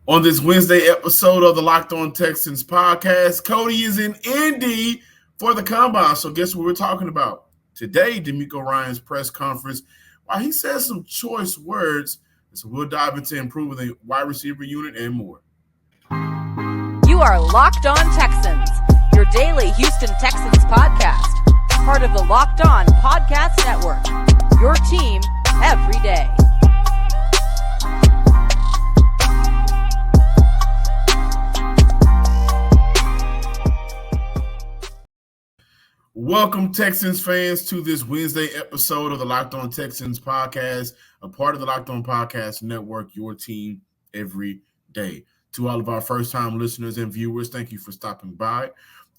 On this Wednesday episode of the Locked On Texans podcast, Cody is in Indy for the Combine. So guess what we're talking about? Today, DeMeco Ryans' press conference, while he says some choice words, so we'll dive into improving the wide receiver unit and more. You are Locked On Texans, your daily Houston Texans podcast, part of the Locked On Podcast Network, your team every day. Welcome, Texans fans, to this Wednesday episode of the Locked On Texans podcast, a part of the Locked On Podcast Network, your team every day. To all of our first-time listeners and viewers, thank you for stopping by.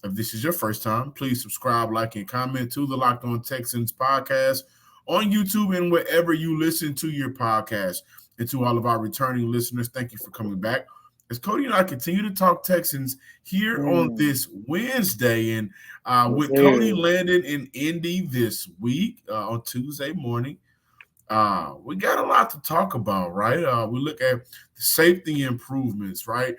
If this is your first time, please subscribe, like, and comment to the Locked On Texans podcast on YouTube and wherever you listen to your podcast. And to all of our returning listeners, thank you for coming back. As Cody and I continue to talk Texans here on this Wednesday, and with Cody landing in Indy this week on Tuesday morning, we got a lot to talk about, right? We look at the safety improvements, right?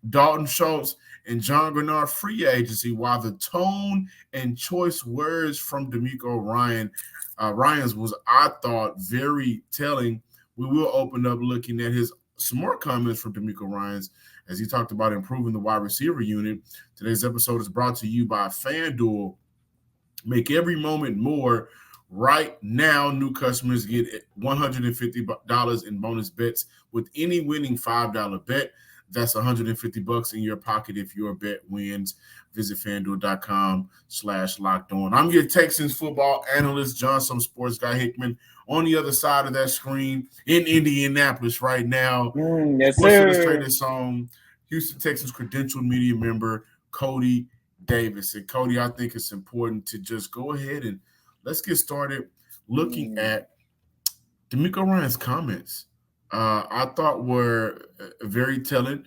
Dalton Schultz and John Grenard free agency, while the tone and choice words from DeMeco Ryans was, I thought, very telling. We will open up looking at some more comments from DeMeco Ryans as he talked about improving the wide receiver unit. Today's episode is brought to you by FanDuel. Make every moment more. Right now, new customers get $150 in bonus bets with any winning $5 bet. That's $150 in your pocket if your bet wins. Visit FanDuel.com/lockedon. I'm your Texans football analyst, John, some sports guy Hickman, on the other side of that screen in Indianapolis right now. Yes, Sports sir. Illustrated's Houston Texans credentialed media member, Cody Davis. And Cody, I think it's important to just go ahead and let's get started looking at DeMeco Ryans' comments. I thought were very telling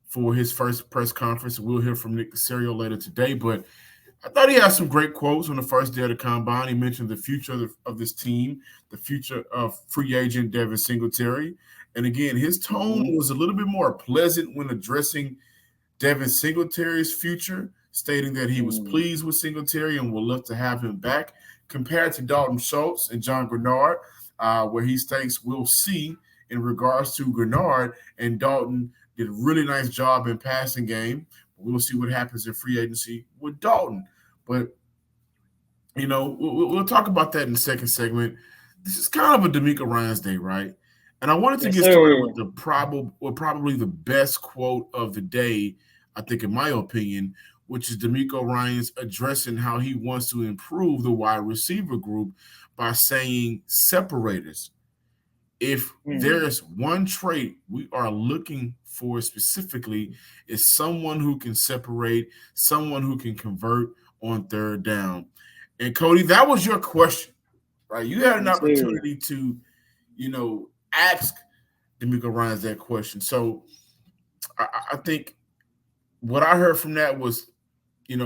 for his first press conference. We'll hear from Nick Caserio later today, but I thought he had some great quotes on the first day of the Combine. He mentioned the future of this team, the future of free agent Devin Singletary. And again, his tone was a little bit more pleasant when addressing Devin Singletary's future, stating that he was pleased with Singletary and would love to have him back, compared to Dalton Schultz and John Grenard, where he states we'll see in regards to Grenard, and Dalton did a really nice job in passing game. We'll see what happens in free agency with Dalton. But, you know, we'll talk about that in the second segment. This is kind of a DeMeco Ryans day, right? And I wanted to get started with probably the best quote of the day, I think, in my opinion, which is DeMeco Ryans addressing how he wants to improve the wide receiver group by saying separators. If there's one trait we are looking for specifically, is someone who can separate, someone who can convert on third down. And Cody, that was your question, right? You had an opportunity to, ask DeMeco Ryans that question. So I think what I heard from that was,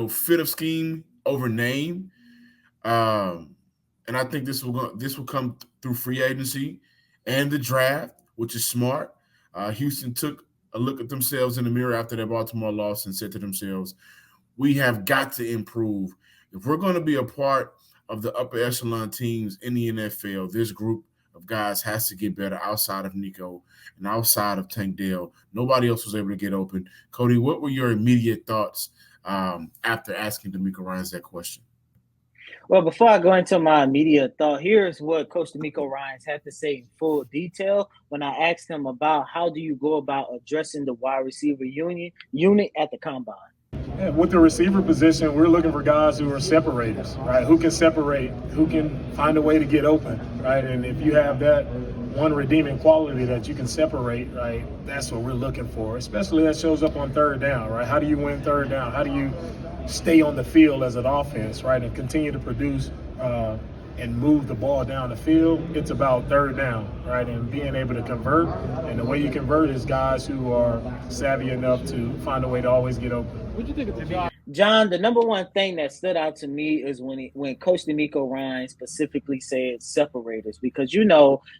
fit of scheme over name. And I think this will come through free agency and the draft, which is smart. Houston took a look at themselves in the mirror after their Baltimore loss and said to themselves, we have got to improve. If we're going to be a part of the upper echelon teams in the NFL, this group of guys has to get better outside of Nico and outside of Tank Dell. Nobody else was able to get open. Cody, what were your immediate thoughts after asking DeMeco Ryans that question? Well, before I go into my immediate thought, here's what Coach DeMeco Ryans had to say in full detail when I asked him about how do you go about addressing the wide receiver unit at the Combine. Yeah, with the receiver position, we're looking for guys who are separators, right? Who can separate, who can find a way to get open, right? And if you have that one redeeming quality that you can separate, right, that's what we're looking for, especially that shows up on third down, right? How do you win third down? How do you stay on the field as an offense, right, and continue to produce and move the ball down the field? It's about third down, right, and being able to convert. And the way you convert is guys who are savvy enough to find a way to always get open. What do you think of the John, the number one thing that stood out to me is when Coach DeMeco Ryans specifically said separators, because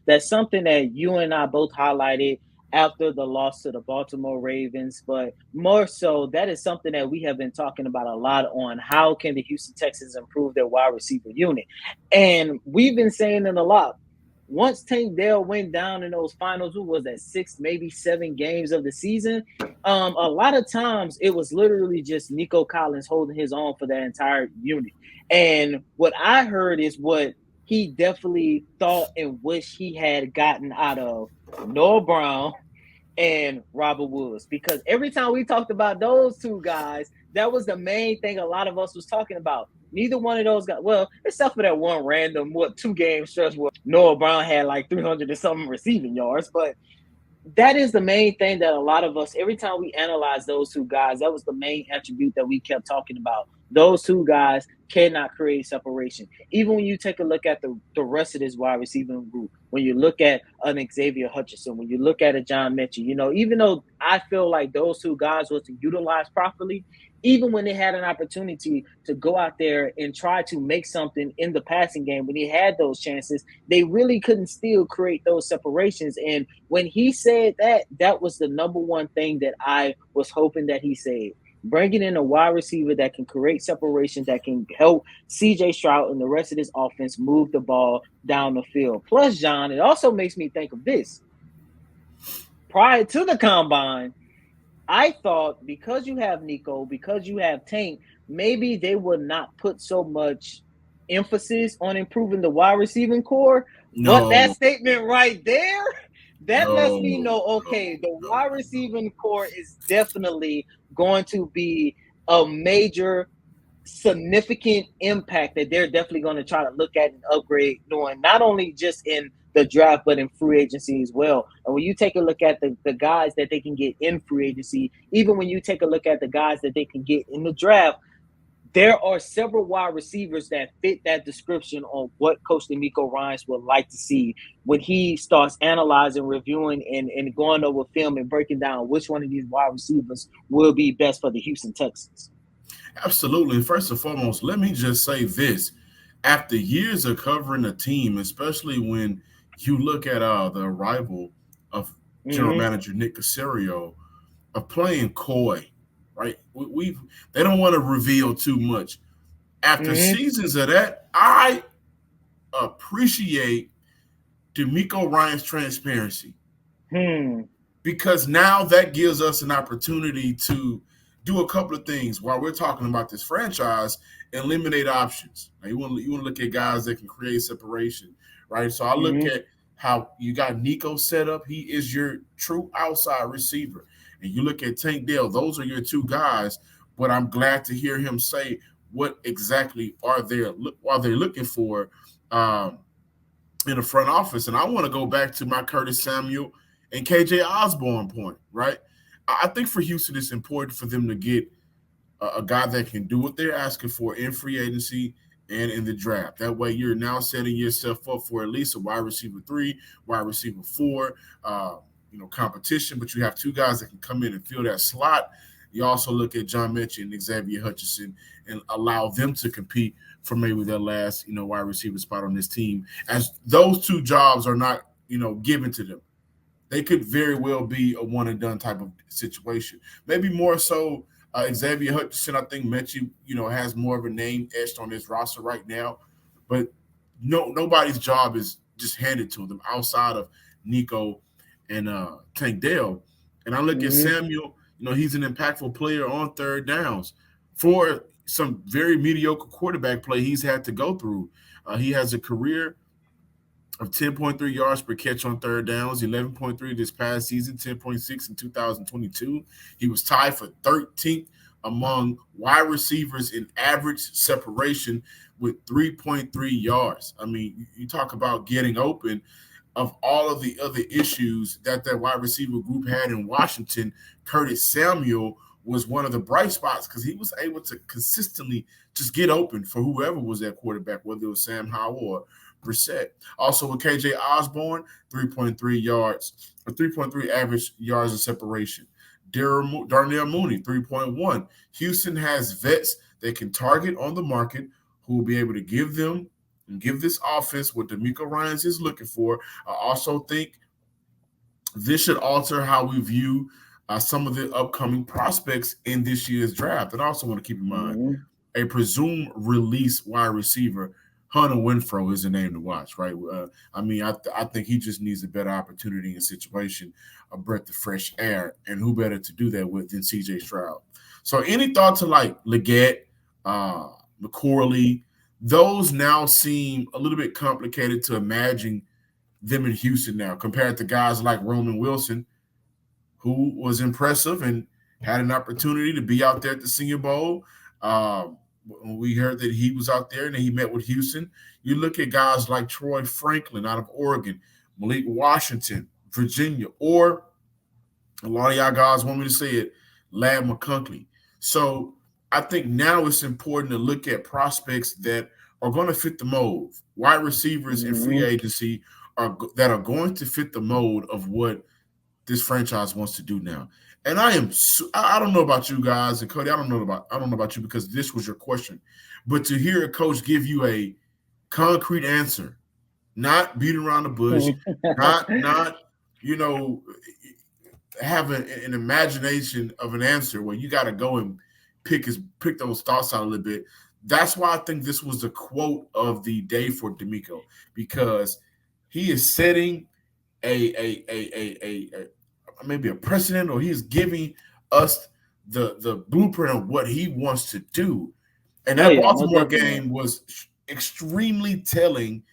that's something that you and I both highlighted after the loss to the Baltimore Ravens, but more so, that is something that we have been talking about a lot on how can the Houston Texans improve their wide receiver unit. And we've been saying it a lot. Once Tank Dell went down in those finals, who was that, 6, maybe 7 games of the season? A lot of times it was literally just Nico Collins holding his own for that entire unit. And what I heard is what he definitely thought and wish he had gotten out of Noah Brown and Robert Woods, because every time we talked about those two guys, that was the main thing a lot of us was talking about. Neither one of those guys, well, except for that one random 2 game stretch where Noah Brown had like 300 and something receiving yards, but that is the main thing that a lot of us, every time we analyze those two guys, that was the main attribute that we kept talking about. Those two guys cannot create separation. Even when you take a look at the rest of this wide receiving group, when you look at an Xavier Hutchinson, when you look at a John Mechie, even though I feel like those two guys wasn't utilized properly, even when they had an opportunity to go out there and try to make something in the passing game, when they had those chances, they really couldn't still create those separations. And when he said that, that was the number one thing that I was hoping that he said. Bringing in a wide receiver that can create separation, that can help CJ Stroud and the rest of this offense move the ball down the field. Plus, John, it also makes me think of this. Prior to the combine, I thought because you have Nico, because you have Tank, maybe they would not put so much emphasis on improving the wide receiving core. But No, that statement right there, that lets me no, know, okay, the no. wide receiving core is definitely going to be a major significant impact that they're definitely going to try to look at and upgrade, doing not only just in the draft but in free agency as well. And when you take a look at the guys that they can get in free agency, even when you take a look at the guys that they can get in the draft, there are several wide receivers that fit that description on what Coach D'Amico Ryans would like to see when he starts analyzing, reviewing, and going over film and breaking down which one of these wide receivers will be best for the Houston Texans. Absolutely. First and foremost, let me just say this. After years of covering a team, especially when you look at the arrival of general Mm-hmm. manager Nick Caserio, of playing coy, right? They don't want to reveal too much. After Mm-hmm. seasons of that, I appreciate D'Amico Ryan's transparency, Hmm. because now that gives us an opportunity to do a couple of things while we're talking about this franchise. Eliminate options. Now, you want to look at guys that can create separation, right? So I look Mm-hmm. at how you got Nico set up. He is your true outside receiver. And you look at Tank Dell, those are your two guys. But I'm glad to hear him say what exactly are they looking for um, in the front office. And I want to go back to my Curtis Samuel and KJ Osborne point, right? I think for Houston, it's important for them to get a guy that can do what they're asking for in free agency and in the draft. That way, you're now setting yourself up for at least a wide receiver 3, wide receiver 4, competition. But you have two guys that can come in and fill that slot. You also look at John Mechie and Xavier Hutchinson and allow them to compete for maybe their last, wide receiver spot on this team, as those two jobs are not, given to them. They could very well be a one and done type of situation. Maybe more so Xavier Hutchinson. I think Mechie, has more of a name etched on this roster right now, but nobody's job is just handed to them outside of Nico and Tank Dell. And I look at Mm-hmm. Samuel. He's an impactful player on third downs for some very mediocre quarterback play he's had to go through. He has a career of 10.3 yards per catch on third downs, 11.3 this past season, 10.6 in 2022. He was tied for 13th among wide receivers in average separation with 3.3 yards. I mean, you talk about getting open. Of all of the other issues that wide receiver group had in Washington, Curtis Samuel was one of the bright spots because he was able to consistently just get open for whoever was at quarterback, whether it was Sam Howell or Brissett. Also with KJ Osborne, 3.3 yards, or 3.3 average yards of separation. Darnell Mooney, 3.1. Houston has vets that can target on the market who will be able to give them and give this offense what D'Amico Ryans is looking for. I also think this should alter how we view some of the upcoming prospects in this year's draft. And I also want to keep in mind Mm-hmm. a presumed release wide receiver, Hunter Winfro, is a name to watch, right? I think he just needs a better opportunity and situation, a breath of fresh air, and who better to do that with than C.J. Stroud. So, any thoughts on like Leggett, McCorley? Those now seem a little bit complicated to imagine them in Houston now compared to guys like Roman Wilson, who was impressive and had an opportunity to be out there at the Senior Bowl. We heard that he was out there and he met with Houston. You look at guys like Troy Franklin out of Oregon, Malik Washington, Virginia, or a lot of y'all guys want me to say it, Lad McCunkey. So I think now it's important to look at prospects that are going to fit the mold. Wide receivers in free agency that are going to fit the mold of what this franchise wants to do now. And I don't know about you guys, and Cody, I don't know about you because this was your question, but to hear a coach give you a concrete answer, not beating around the bush, not have an imagination of an answer where you got to go and pick those thoughts out a little bit. That's why I think this was the quote of the day for DeMeco, because he is setting maybe a precedent, or he's giving us the blueprint of what he wants to do. And that Baltimore game was extremely telling.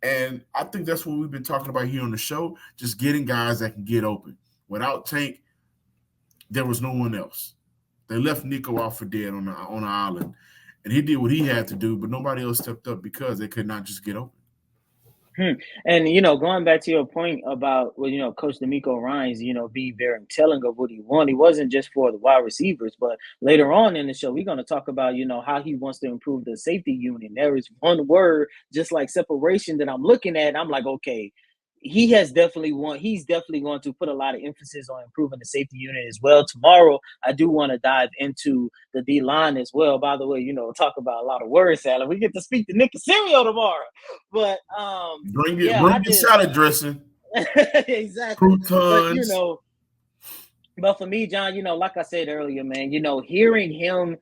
And I think that's what we've been talking about here on the show, just getting guys that can get open. Without Tank, there was no one else. They left Nico out for dead on the island. And he did what he had to do, but nobody else stepped up because they could not just get open. And, going back to your point about, Coach DeMeco Ryans, being very telling of what he wanted. He wasn't just for the wide receivers, but later on in the show, we're going to talk about, how he wants to improve the safety unit. There is one word, just like separation, that I'm looking at. I'm like, okay, he's definitely going to put a lot of emphasis on improving the safety unit as well. Tomorrow, I do want to dive into the D-line as well. By the way, talk about a lot of word salad. We get to speak to Nick Casario tomorrow. But bring your salad dressing. Exactly. Croutons. But for me, John, like I said earlier, man, hearing him,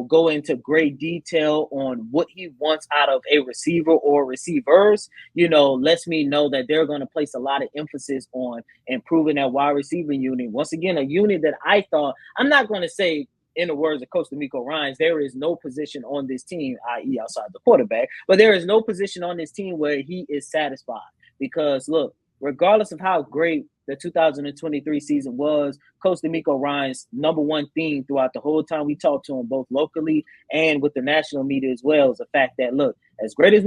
go into great detail on what he wants out of a receiver or receivers, lets me know that they're going to place a lot of emphasis on improving that wide receiver unit. Once again, a unit that I thought, I'm not going to say, in the words of Coach DeMeco Ryans, there is no position on this team, i.e. outside the quarterback, but there is no position on this team where he is satisfied. Because, look, regardless of how great the 2023 season was, Coach DeMeco Ryans' number one theme throughout the whole time we talked to him, both locally and with the national media as well, is the fact that, look, as great as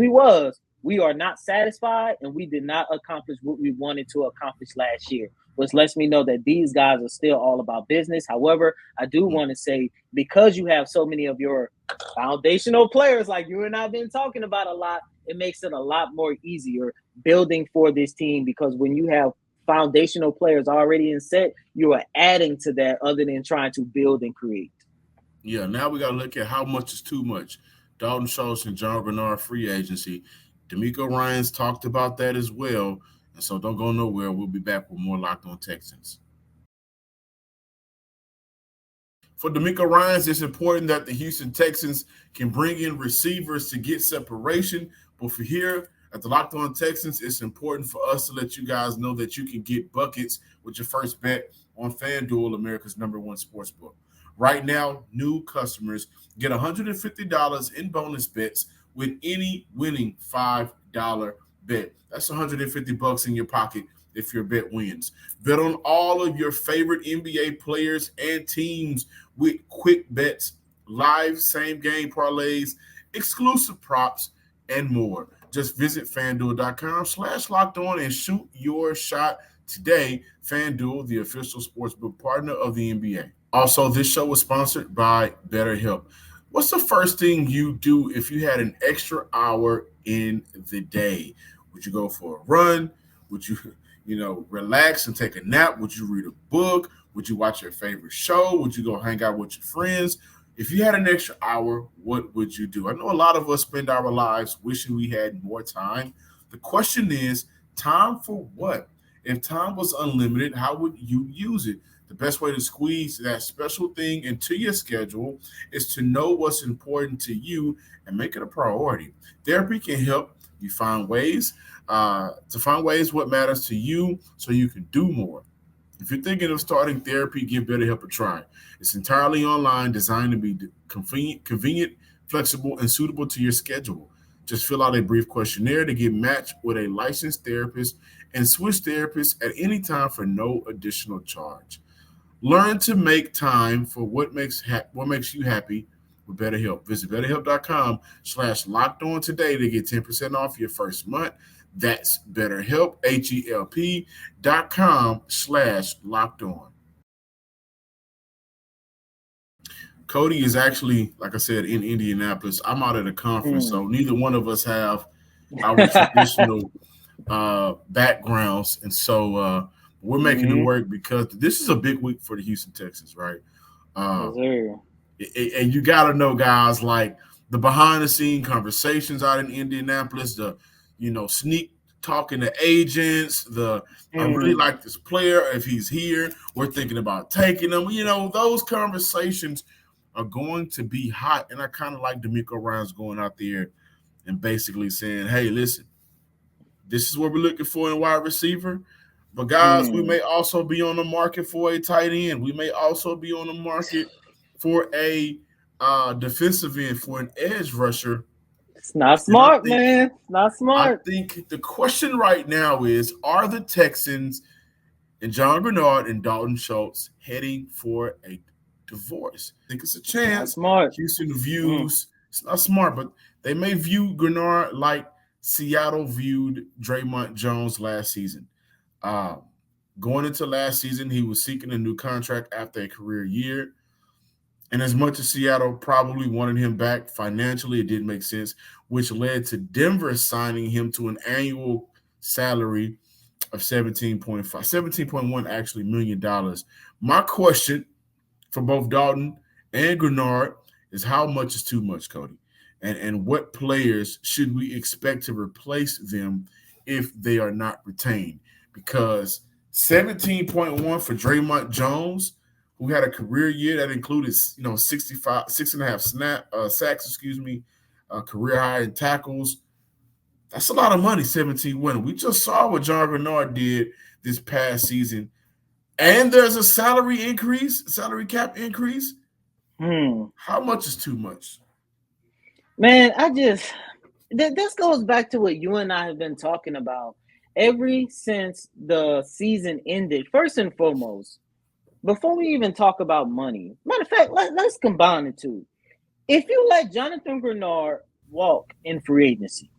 we are not satisfied, and we did not accomplish what we wanted to accomplish last year, which lets me know that these guys are still all about business. However, I do want to say, because you have so many of your foundational players like you and I have been talking about a lot, it makes it a lot more easier building for this team, because when you have foundational players already in set, you are adding to that other than trying to build and create. Yeah, now we got to look at how much is too much. Dalton Schultz and John Bernard free agency. DeMeco Ryans talked about that as well. And so don't go nowhere. We'll be back with more Locked On Texans. For DeMeco Ryans, it's important that the Houston Texans can bring in receivers to get separation. But for here at the Locked On Texans, it's important for us to let you guys know that you can get buckets with your first bet on FanDuel, America's #1 sportsbook. Right now, new customers get $150 in bonus bets with any winning $5 bet. That's $150 in your pocket if your bet wins. Bet on all of your favorite NBA players and teams with quick bets, live same-game parlays, exclusive props, and more. Just visit FanDuel.com/LockedOn and shoot your shot today. FanDuel, the official sportsbook partner of the NBA. Also, this show was sponsored by BetterHelp. What's the first thing you do if you had an extra hour in the day? Would you go for a run? Would you, relax and take a nap? Would you read a book? Would you watch your favorite show? Would you go hang out with your friends? If you had an extra hour, what would you do? I know a lot of us spend our lives wishing we had more time. The question is, time for what? If time was unlimited, how would you use it? The best way to squeeze that special thing into your schedule is to know what's important to you and make it a priority. Therapy can help you find ways to find ways what matters to you so you can do more. If you're thinking of starting therapy, give BetterHelp a try. It's entirely online, designed to be convenient, flexible, and suitable to your schedule. Just fill out a brief questionnaire to get matched with a licensed therapist and switch therapists at any time for no additional charge. Learn to make time for what makes you happy with BetterHelp. Visit BetterHelp.com/locked on today to get 10% off your first month. That's BetterHelp, HELP.com/locked on. Cody is actually, like I said, in Indianapolis. I'm out at a conference, so neither one of us have our traditional backgrounds. And so we're making it work because this is a big week for the Houston Texans, right? And you got to know, guys, like the behind-the-scene conversations out in Indianapolis, the sneak talking to agents, I really like this player. If he's here, we're thinking about taking him. Those conversations are going to be hot. And I kind of like DeMeco Ryans going out there and basically saying, hey, listen, this is what we're looking for in a wide receiver. But, guys, we may also be on the market for a tight end. We may also be on the market for a defensive end, for an edge rusher. It's not smart, man. It's not smart. I think the question right now is, are the Texans and John Bernard and Dalton Schultz heading for a divorce? I think it's a chance. Smart. Houston views it's not smart, but they may view Bernard like Seattle viewed Draymond Jones last season. Going into last season, he was seeking a new contract after a career year. And as much as Seattle probably wanted him back financially, it didn't make sense, which led to Denver signing him to an annual salary of $17.1 actually $million. My question for both Dalton and Grenard is, how much is too much, Cody? And what players should we expect to replace them if they are not retained? Because 17.1 for Draymond Jones, who had a career year that included 6.5 sacks, career high in tackles. That's a lot of money, 17 winning. We just saw what John Bernard did this past season. And there's a salary cap increase. How much is too much? Man, this goes back to what you and I have been talking about ever since the season ended. First and foremost, before we even talk about money, matter of fact, let's combine the two. If you let Jonathan Bernard walk in free agency,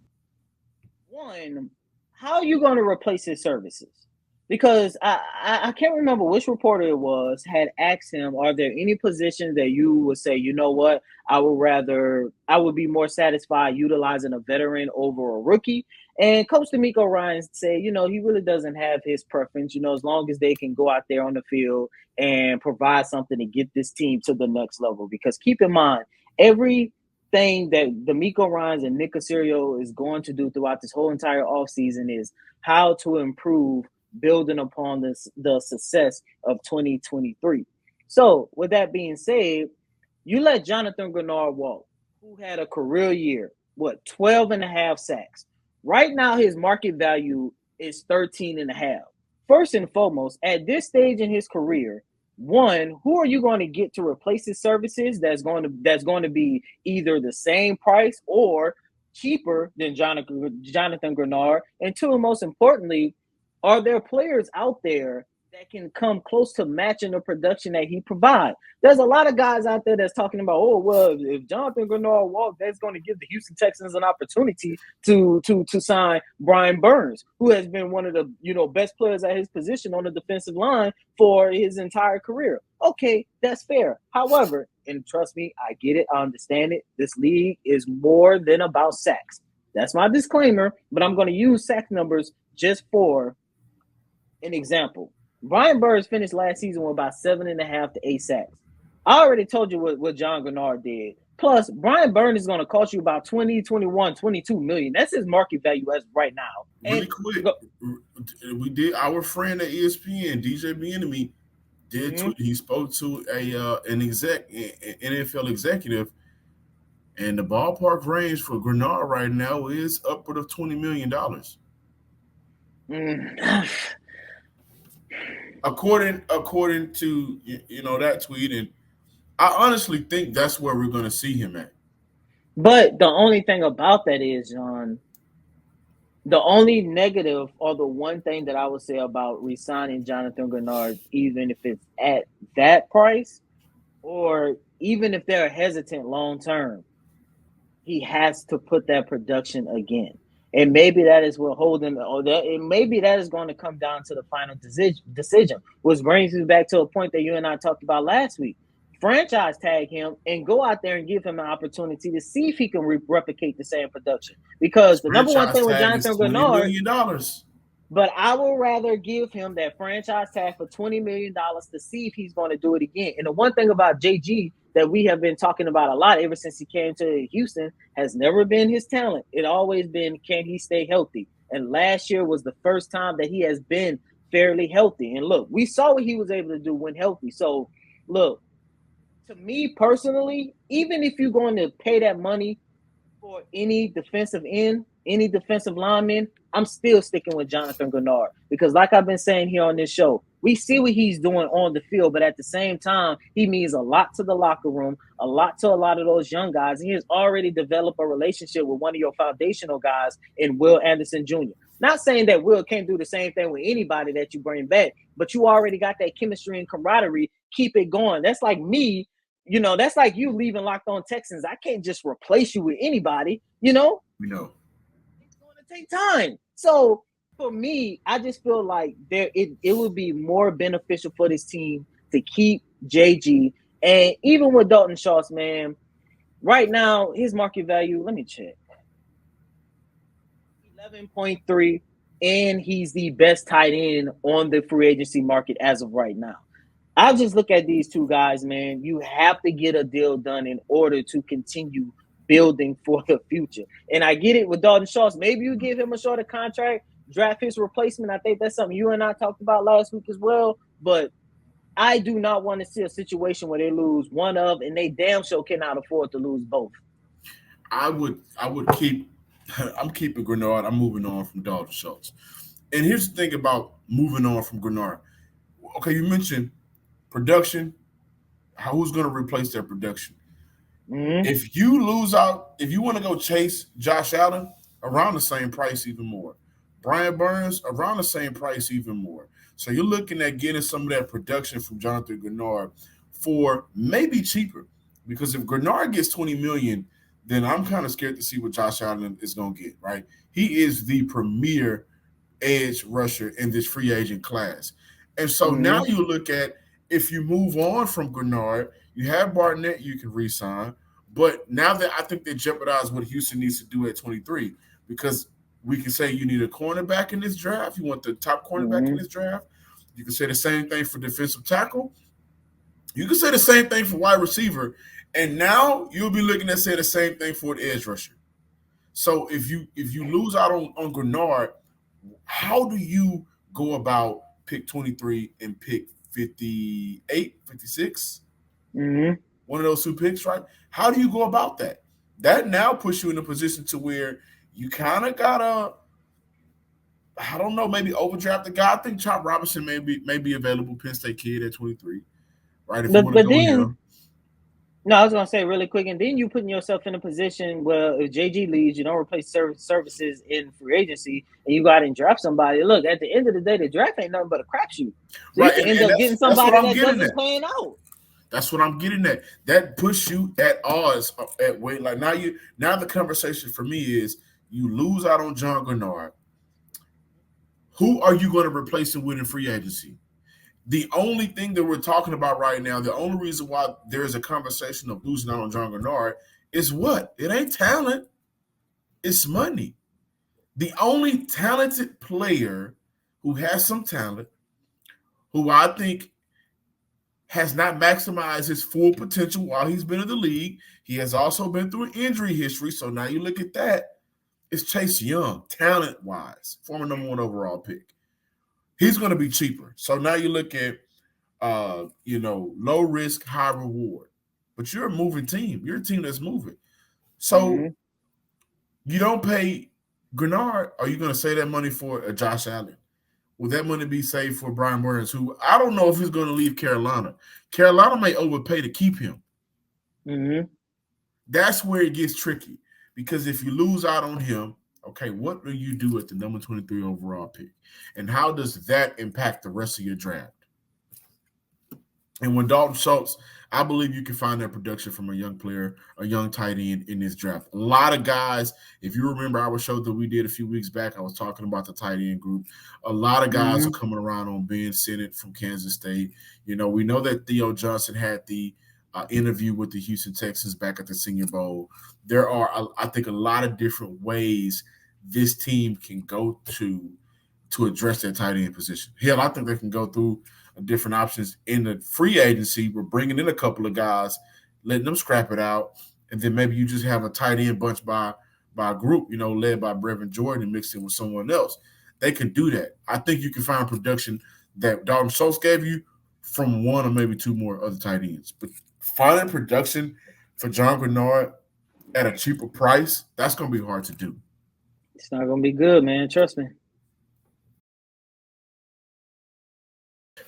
one, how are you going to replace his services? Because I can't remember which reporter it was had asked him, are there any positions that you would say, you know what, I would be more satisfied utilizing a veteran over a rookie? And Coach DeMeco Ryans said, he really doesn't have his preference, as long as they can go out there on the field and provide something to get this team to the next level. Because keep in mind, everything that DeMeco Ryans and Nick Caserio is going to do throughout this whole entire offseason is how to improve, building upon the success of 2023. So with that being said, you let Jonathan Bernard walk, who had a career year, 12 and a half sacks. Right now, his market value is 13 and a half. First and foremost, at this stage in his career, one, who are you going to get to replace his services that's going to be either the same price or cheaper than Jonathan Bernard? And two, most importantly, are there players out there that can come close to matching the production that he provides? There's a lot of guys out there that's talking about, if Jonathan Bernard walks, that's going to give the Houston Texans an opportunity to sign Brian Burns, who has been one of the best players at his position on the defensive line for his entire career. Okay, that's fair. However, and trust me, I get it, I understand it. This league is more than about sacks. That's my disclaimer, but I'm going to use sack numbers just for an example. Brian Burns finished last season with about 7.5 to 8 sacks. I already told you what John Bernard did. Plus, Brian Burns is going to cost you about 20, 21, 22 million. That's his market value as right now. Really quick, we did our friend at ESPN, DJ Bieniemy, did tweet. He spoke to an NFL executive, and the ballpark range for Grenard right now is upward of $20 million. According to that tweet, and I honestly think that's where we're going to see him at. But the only thing about that is, John, the only negative or the one thing that I would say about re-signing Jonathan Grenard, even if it's at that price, or even if they're hesitant long term, he has to put that production again. And maybe that is what holding, maybe that is going to come down to the final decision, which brings me back to a point that you and I talked about last week. Franchise tag him and go out there and give him an opportunity to see if he can replicate the same production. Because the number one thing with Jonathan Grenard, $20 million. But I would rather give him that franchise tag for $20 million to see if he's going to do it again. And the one thing about JG that we have been talking about a lot ever since he came to Houston has never been his talent. It always been, can he stay healthy? And last year was the first time that he has been fairly healthy. And look, we saw what he was able to do when healthy. So look, to me personally, even if you're going to pay that money for any defensive end, any defensive lineman, I'm still sticking with Jonathan Grenard because like I've been saying here on this show, we see what he's doing on the field, but at the same time, he means a lot to the locker room, a lot to a lot of those young guys. He has already developed a relationship with one of your foundational guys in Will Anderson Jr. Not saying that Will can't do the same thing with anybody that you bring back, but you already got that chemistry and camaraderie. Keep it going. That's like me. That's like you leaving Locked On Texans. I can't just replace you with anybody, We know. It's going to take time. So for me, I just feel like it would be more beneficial for this team to keep JG. And even with Dalton Schultz, man, right now, his market value, let me check. 11.3, and he's the best tight end on the free agency market as of right now. I just look at these two guys, man. You have to get a deal done in order to continue building for the future. And I get it with Dalton Schultz. Maybe you give him a shorter contract, draft his replacement. I think that's something you and I talked about last week as well. But I do not want to see a situation where they lose one of, and they damn sure cannot afford to lose both. I would keep. I'm keeping Grenard. I'm moving on from Dalton Schultz. And here's the thing about moving on from Grenard. Okay, you mentioned production. Who's going to replace their production? Mm-hmm. If you lose out, if you want to go chase Josh Allen, around the same price, even more. Brian Burns, around the same price, even more. So you're looking at getting some of that production from Jonathan Grenard for maybe cheaper. Because if Grenard gets $20 million, then I'm kind of scared to see what Josh Allen is going to get, right? He is the premier edge rusher in this free agent class. And so now you look at, if you move on from Grenard, you have Barnett you can re-sign. But now that I think they jeopardize what Houston needs to do at 23, because we can say you need a cornerback in this draft. You want the top cornerback in this draft. You can say the same thing for defensive tackle. You can say the same thing for wide receiver. And now you'll be looking at say the same thing for the edge rusher. So if you lose out on Grenard, how do you go about pick 23 and pick 58, 56? One of those two picks, right? How do you go about that? That now puts you in a position to where you kind of gotta, I don't know, maybe overdraft the guy. I think Chop Robinson may be available, Penn State kid at 23, right? If you want to go here. No, I was going to say really quick, and then you putting yourself in a position where if JG leaves, you don't replace services in free agency, and you go out and draft somebody. Look, at the end of the day, the draft ain't nothing but a crapshoot. So right, you can end up getting somebody that doesn't plan out. That's what I'm getting at. That puts you at odds at weight. Like now the conversation for me is you lose out on John Grenard. Who are you going to replace him with in free agency? The only thing that we're talking about right now, the only reason why there is a conversation of losing out on John Grenard is what? It ain't talent. It's money. The only talented player who has some talent, who I think has not maximized his full potential while he's been in the league. He has also been through an injury history. So now you look at that. It's Chase Young, talent-wise, former number 1 overall pick. He's going to be cheaper. So now you look at, low risk, high reward. But you're a moving team. You're a team that's moving. So you don't pay Grenard. Are you going to save that money for a Josh Allen? Will that money be saved for Brian Burns, who I don't know if he's going to leave Carolina? Carolina may overpay to keep him. That's where it gets tricky, because if you lose out on him, okay, what do you do at the number 23 overall pick? And how does that impact the rest of your draft? And when Dalton Schultz, I believe you can find that production from a young player, a young tight end in this draft. A lot of guys, if you remember our show that we did a few weeks back, I was talking about the tight end group. A lot of guys are coming around on Ben Sinnott from Kansas State. We know that Theo Johnson had the interview with the Houston Texans back at the Senior Bowl. There are, I think, a lot of different ways this team can go to address that tight end position. Hell, I think they can go through different options in the free agency. We're bringing in a couple of guys, letting them scrap it out, and then maybe you just have a tight end bunch by a group, led by Brevin Jordan and mixed in with someone else. They can do that. I think you can find production that Dalton Schultz gave you from one or maybe two more other tight ends. But finding production for John Grenard at a cheaper price, that's going to be hard to do. It's not going to be good, man. Trust me.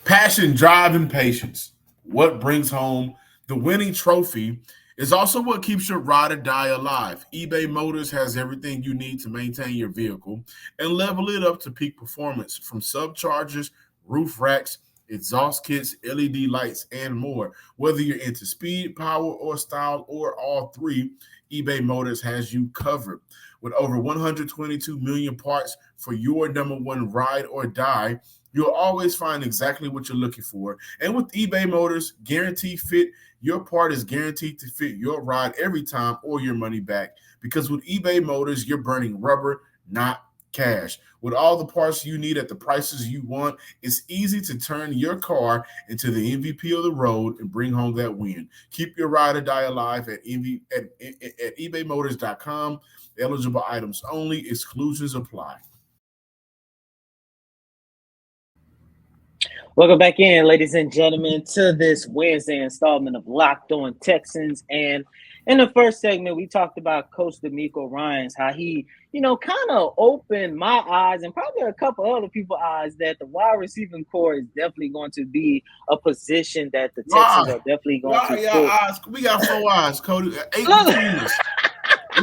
Passion, drive, and patience. What brings home the winning trophy is also what keeps your ride or die alive. eBay Motors has everything you need to maintain your vehicle and level it up to peak performance, from subchargers, roof racks, exhaust kits, LED lights, and more. Whether you're into speed, power, or style, or all three, eBay Motors has you covered. With over 122 million parts for your number one ride or die, you'll always find exactly what you're looking for. And with eBay Motors, guaranteed fit, your part is guaranteed to fit your ride every time or your money back. Because with eBay Motors, you're burning rubber, not cash. With all the parts you need at the prices you want, it's easy to turn your car into the MVP of the road and bring home that win. Keep your ride or die alive at ebaymotors.com. Eligible items only. Exclusions apply. Welcome back in, ladies and gentlemen, to this Wednesday installment of Locked On Texans. And in the first segment, we talked about Coach DeMeco Ryans, how he, kind of opened my eyes and probably a couple other people's eyes that the wide receiving core is definitely going to be a position that the Texans are definitely going to eyes? We got 4 eyes, Cody. 8 teams.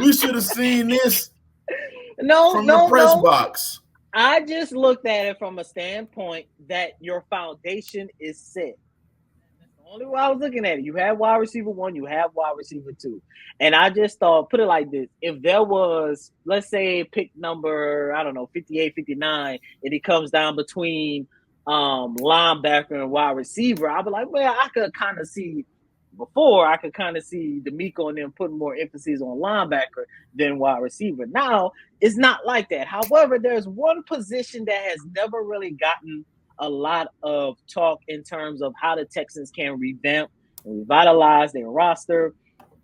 We should have seen this from the press box. I just looked at it from a standpoint that your foundation is set. That's the only way I was looking at it. You have wide receiver 1, you have wide receiver 2. And I just thought, put it like this. If there was, let's say, pick number, 58, 59, and it comes down between linebacker and wide receiver, I'd be like, well, I could kind of see DeMeco and them putting more emphasis on linebacker than wide receiver. Now, it's not like that. However, there's one position that has never really gotten a lot of talk in terms of how the Texans can revamp and revitalize their roster,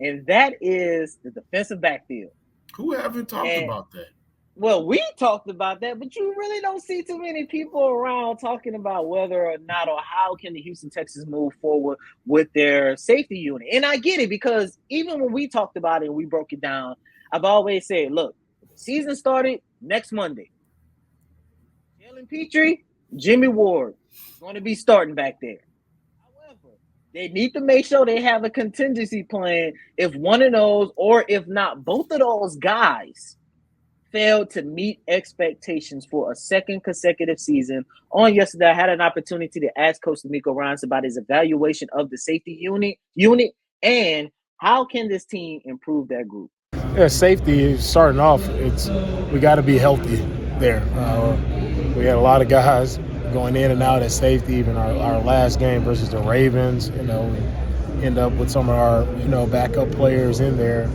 and that is the defensive backfield. Who haven't talked about that? Well, we talked about that, but you really don't see too many people around talking about whether or not or how can the Houston Texans move forward with their safety unit. And I get it, because even when we talked about it and we broke it down, I've always said, look, the season started next Monday. Jalen Petrie, Jimmy Ward going to be starting back there. However, they need to make sure they have a contingency plan if one of those, or if not both of those guys, failed to meet expectations for a second consecutive season. On yesterday, I had an opportunity to ask Coach DeMeco Ryans about his evaluation of the safety unit and how can this team improve that group. Yeah, safety, starting off, we got to be healthy there. We had a lot of guys going in and out at safety. Even our last game versus the Ravens, end up with some of our, backup players in there.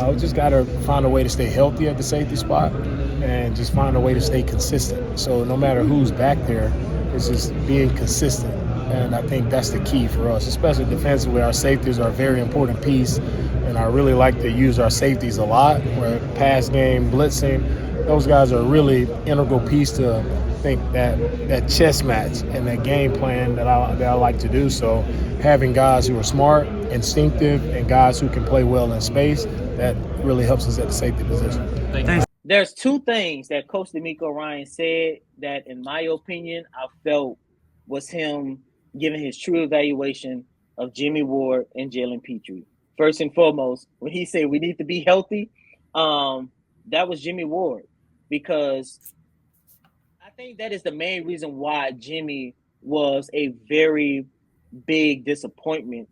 We just got to find a way to stay healthy at the safety spot and just find a way to stay consistent. So no matter who's back there, it's just being consistent And I think that's the key for us, especially defensively. Our safeties are a very important piece, and I really like to use our safeties a lot. Where pass game, blitzing, those guys are a really integral piece to, I think, that chess match and that game plan that I like to do. So having guys who are smart, instinctive, and guys who can play well in space, that really helps us at the safety position. Thanks. There's two things that Coach DeMeco Ryan said that, in my opinion, I felt was him giving his true evaluation of Jimmy Ward and Jalen Petrie. First and foremost, when he said we need to be healthy, that was Jimmy Ward, because I think that is the main reason why Jimmy was a very big disappointment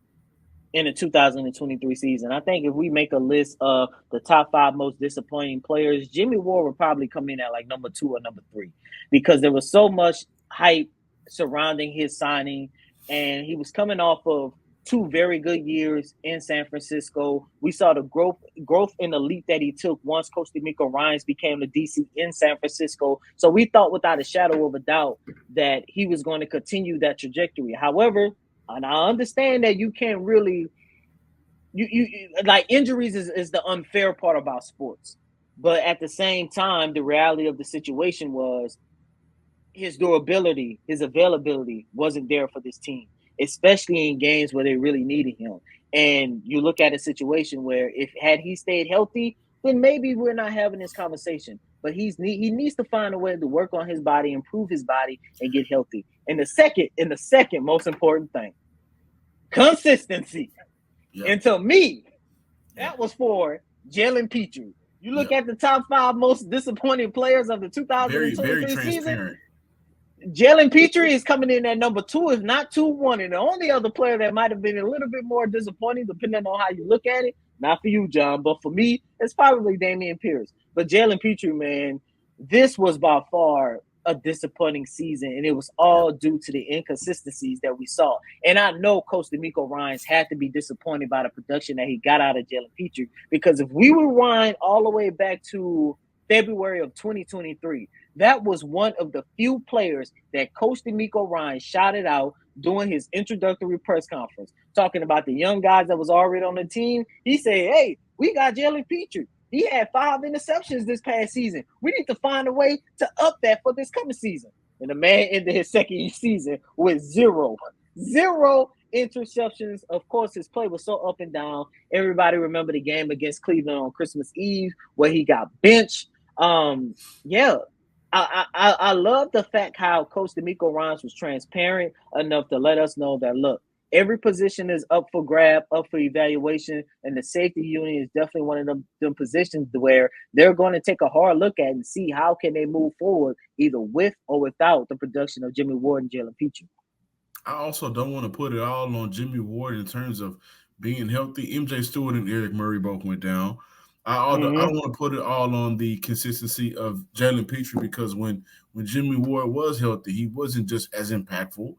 in the 2023 season. I think if we make a list of the top 5 most disappointing players, Jimmy Ward would probably come in at like number 2 or number 3, because there was so much hype surrounding his signing, and he was coming off of 2 very good years in San Francisco. We saw the growth in the leap that he took once Coach DeMeco Ryans became the DC in San Francisco. So we thought without a shadow of a doubt that he was going to continue that trajectory. However, and I understand that you can't really, you like, injuries is the unfair part about sports. But at the same time, the reality of the situation was his durability, his availability wasn't there for this team, especially in games where they really needed him. And you look at a situation where had he stayed healthy, then maybe we're not having this conversation. But he needs to find a way to work on his body, improve his body, and get healthy. And the second most important thing, consistency. Yeah. And to me, that was for Jalen Petrie. You look at the top 5 most disappointing players of the 2023 season. Jalen Petrie is coming in at number 2, if not 2-1. And the only other player that might have been a little bit more disappointing, depending on how you look at it, not for you, John, but for me, it's probably Dameon Pierce. But Jalen Petrie, man, this was by far a disappointing season, and it was all due to the inconsistencies that we saw. And I know Coach DeMeco Ryans had to be disappointed by the production that he got out of Jalen Petrie, because if we rewind all the way back to February of 2023, that was one of the few players that Coach DeMeco Ryan shouted out during his introductory press conference, talking about the young guys that was already on the team. He said, hey, we got Jalen Petrie. He had 5 interceptions this past season. We need to find a way to up that for this coming season. And the man ended his second season with zero interceptions. Of course, his play was so up and down. Everybody remember the game against Cleveland on Christmas Eve where he got benched. I love the fact how Coach DeMeco Ryans was transparent enough to let us know that, look, every position is up for grab, up for evaluation, and the safety unit is definitely one of them positions where they're going to take a hard look at and see how can they move forward, either with or without the production of Jimmy Ward and Jalen Petrie. I also don't want to put it all on Jimmy Ward in terms of being healthy. MJ Stewart and Eric Murray both went down. I don't want to put it all on the consistency of Jalen Petrie, because when Jimmy Ward was healthy, he wasn't just as impactful.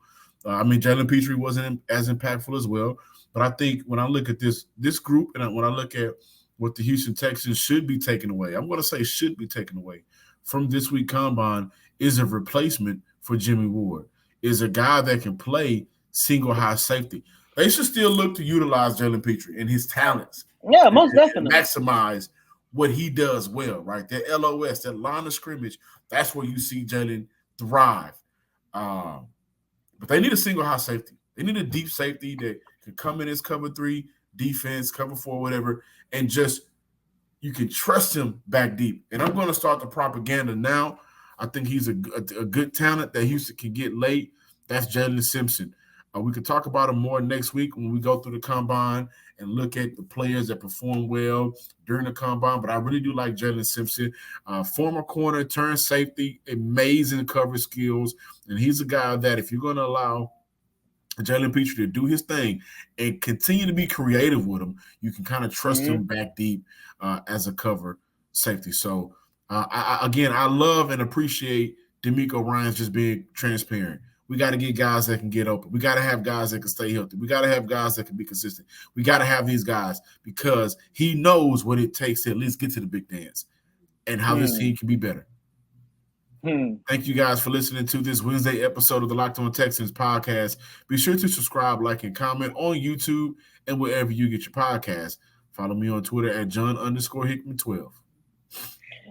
Jalen Petrie wasn't as impactful as well. But I think when I look at this group, and when I look at what the Houston Texans should be taking away, I'm going to say should be taken away from this week combine, is a replacement for Jimmy Ward, is a guy that can play single high safety. They should still look to utilize Jalen Petrie and his talents. Yeah, most definitely. Maximize what he does well, right? That LOS, that line of scrimmage, that's where you see Jalen thrive. But they need a single high safety. They need a deep safety that can come in as cover 3, defense, cover 4, whatever, and just you can trust him back deep. And I'm going to start the propaganda now. I think he's a good talent that Houston can get late. That's Jalen Simpson. We could talk about him more next week when we go through the combine and look at the players that perform well during the combine. But I really do like Jalen Simpson, former corner, turned safety, amazing cover skills. And he's a guy that if you're going to allow Jalen Petrie to do his thing and continue to be creative with him, you can kind of trust him back deep as a cover safety. So, I love and appreciate DeMeco Ryans just being transparent. We got to get guys that can get open. We got to have guys that can stay healthy. We got to have guys that can be consistent. We got to have these guys because he knows what it takes to at least get to the big dance and how this team can be better. Thank you guys for listening to this Wednesday episode of the Locked On Texans podcast. Be sure to subscribe, like, and comment on YouTube and wherever you get your podcasts. Follow me on Twitter at John_Hickman12.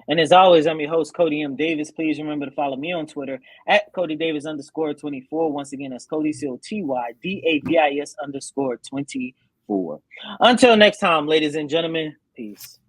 And as always, I'm your host, Cody M. Davis. Please remember to follow me on Twitter at CodyDavis_24. Once again, that's Cody COTYDAVIS_24. Until next time, ladies and gentlemen, peace.